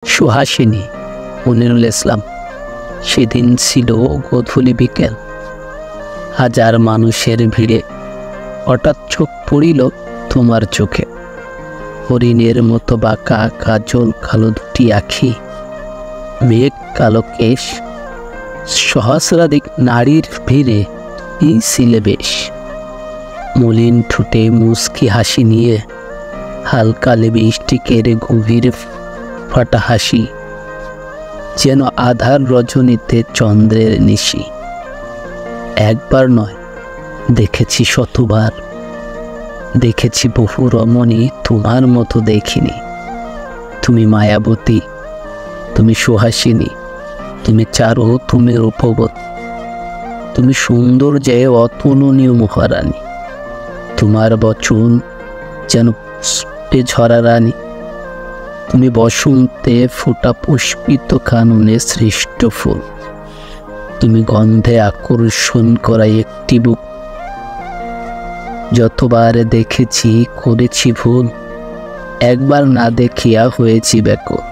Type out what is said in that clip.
সুহাসিনী মনিরুল ইসলাম। সেদিন ছিল গোধূলি বিকেল। হাজার মানুষের ভিড়ে হঠাৎ চোখ পড়িল তোমার চোখে। হরিণের মতো বাঁকা কাজল কালো দুটি আখি, মেঘ কালো কেশ, সহস্রাধিক নারীর ভিড়ে এই ছিলে বেশ। মলিন ঠোঁটে মুস্কি হাসি নিয়ে হালকা লিপস্টিকের গভীর ফাটা হাসি, যেন আধার রজনীতে চন্দ্রের নিশি। একবার নয়, দেখেছি শতবার, দেখেছি বহু রমণী, তোমার মতো দেখিনি। তুমি মায়াবতী, তুমি সুহাসিনী, তুমি চারু, তুমি রূপবতী, তুমি সুন্দর যে অতুলনীয় মহারানী। তোমার বচন যেন পুষ্পে ঝরা রানী, তুমি বসন্তে ফোটা পুষ্পিত কাননে সৃষ্ট ফুল। তুমি গন্ধে আকর্ষণ করা একটি বুক, যতবার দেখেছি করেছি ভুল, একবার না দেখিয়া হয়েছি ব্যাকুল।